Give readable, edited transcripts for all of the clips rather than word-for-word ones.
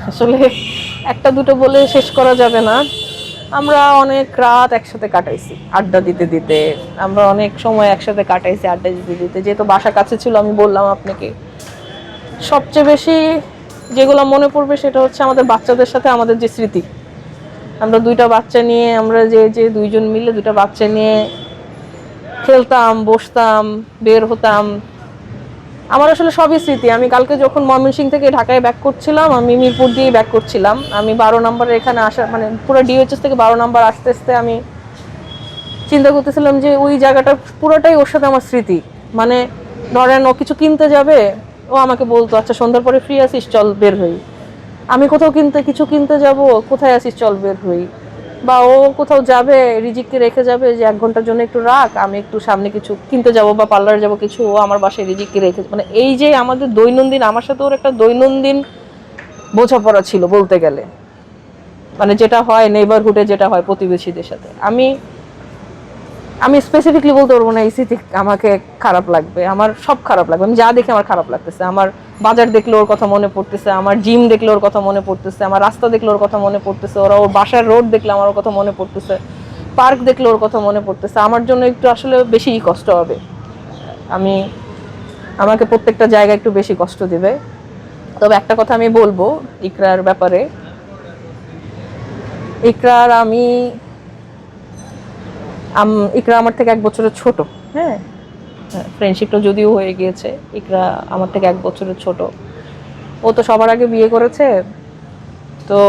আসলে একটা দুটো বলে শেষ করা যাবে না। আমরা অনেক রাত একসাথে কাটাইছি আড্ডা দিতে দিতে, আমরা অনেক সময় একসাথে কাটাইছি আড্ডা দিতে দিতে, যেহেতু বাসা কাছে ছিল। আমি বললাম আপনাকে, সবচেয়ে বেশি যেগুলো মনে পড়বে সেটা হচ্ছে আমাদের বাচ্চাদের সাথে আমাদের যে স্মৃতি। আমরা দুইটা বাচ্চা নিয়ে, আমরা যে যে দুইজন মিলে দুইটা বাচ্চা নিয়ে খেলতাম, বসতাম, বের হতাম। আমার আসলে সবই স্মৃতি। আমি কালকে যখন ময়মনসিংহ থেকে ঢাকায় ব্যাক করছিলাম, আমি মিরপুর দিয়ে ব্যাক করছিলাম। আমি 12 নম্বরে এখানে আসা, মানে পুরো ডিওএইচএস থেকে 12 নম্বর আসতে আসতে আমি চিন্তা করতেছিলাম যে ওই জায়গাটা পুরোটাই ওর সাথে আমার স্মৃতি। মানে ধরেন ও কিছু কিনতে যাবে, ও আমাকে বলতো আচ্ছা সন্ধ্যার পরে ফ্রি আছিস, চল বের হই। আমি কোথাও কিছু কিনতে যাব, কোথায় আছিস, চল বের হই। বা ও কোথাও যাবে, রিজিককে রেখে যাবে যে 1 ঘন্টার জন্য একটু রাখ, আমি একটু সামনে কিছু কিনতে যাব বা পার্লারে যাব কিছু, ও আমার বাসায় রিজিককে রেখে। মানে এই যে আমাদের দৈনন্দিন, আমার সাথে ওর একটা দৈনন্দিন বোঝাপড়া ছিল বলতে গেলে। মানে যেটা হয় নেইবারহুডে, যেটা হয় প্রতিবেশীদের সাথে। আমি আমি স্পেসিফিকলি বলতে পারবো না এই স্মৃতি আমাকে খারাপ লাগবে, আমার সব খারাপ লাগবে। আমি যা দেখে আমার খারাপ লাগতেছে, আমার বাজার দেখলে ওর কথা মনে পড়তেছে, আমার জিম দেখলে ওর কথা মনে পড়তেছে, আমার রাস্তা দেখলে ওর কথা মনে পড়তেছে, ওর বাসার রোড দেখলে আমার ওর কথা মনে পড়তেছে, পার্ক দেখলে ওর কথা মনে পড়তেছে। আমার জন্য একটু আসলে বেশিই কষ্ট হবে। আমি আমাকে প্রত্যেকটা জায়গায় একটু বেশি কষ্ট দিবে। তবে একটা কথা আমি বলবো ইকরার ব্যাপারে, ইকরার আমি ইকরা আমার থেকে 1 বছরের ছোট। হ্যাঁ, ফ্রেন্ডশিপটা যদিও হয়ে গিয়েছে, ইকরা আমার থেকে 1 বছরের ছোট। ও তো সবার আগে বিয়ে করেছে। তো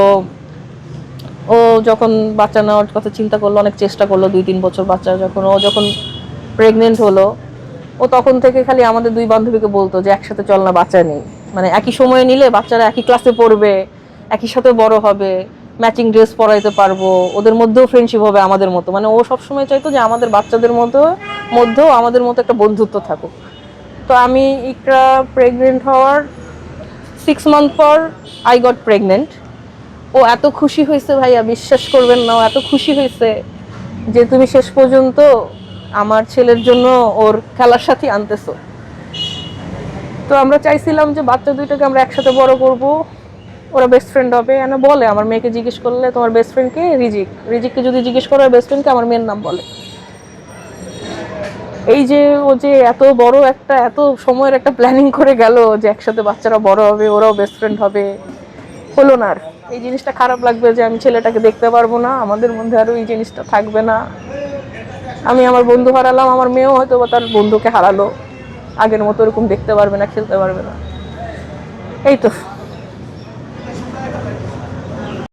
ও যখন বাচ্চা নেওয়ার কথা চিন্তা করলো, অনেক চেষ্টা করলো, 2-3 বছর বাচ্চা যখন প্রেগনেন্ট হলো, ও তখন থেকে খালি আমাদের 2 বান্ধবীকে বলতো যে একসাথে চল না বাচ্চা নেই। মানে একই সময়ে নিলে বাচ্চারা একই ক্লাসে পড়বে, একই সাথে বড় হবে, ম্যাচিং ড্রেস পরাইতে পারবো, ওদের মধ্যেও ফ্রেন্ডশিপ হবে আমাদের মতো। মানে ও সবসময় চাইতো যে আমাদের বাচ্চাদের মধ্যেও আমাদের মতো একটা বন্ধুত্ব থাকুক। তো আমি ইকরা প্রেগনেন্ট হওয়ার 6 মান্থ পর আই গট প্রেগনেন্ট। ও এত খুশি হয়েছে ভাইয়া, বিশ্বাস করবেন না, ও এত খুশি হয়েছে যে তুমি শেষ পর্যন্ত আমার ছেলের জন্য ওর খেলার সাথী আনতেছো। তো আমরা চাইছিলাম যে বাচ্চা দুইটাকে আমরা একসাথে বড় করব, ওরা বেস্ট ফ্রেন্ড হবে। এনে বলে, আমার মেয়েকে জিজ্ঞেস করলে তোমার বেস্ট ফ্রেন্ড কে, রিজিককে যদি জিজ্ঞেস করো বেস্ট ফ্রেন্ডকে, আমার মেয়ের নাম বলে। এই যে ও যে এত বড় একটা, এত সময়ের একটা প্ল্যানিং করে গেল যে একসাথে বাচ্চারা বড় হবে, ওরাও বেস্ট ফ্রেন্ড হবে, হলো না। আর এই জিনিসটা খারাপ লাগবে যে আমি ছেলেটাকে দেখতে পারবো না, আমাদের মধ্যে আরো এই জিনিসটা থাকবে না। আমি আমার বন্ধু হারালাম, আমার মেয়েও হয়তো তার বন্ধুকে হারালো, আগের মতো এরকম দেখতে পারবে না, খেলতে পারবে না। এই তো।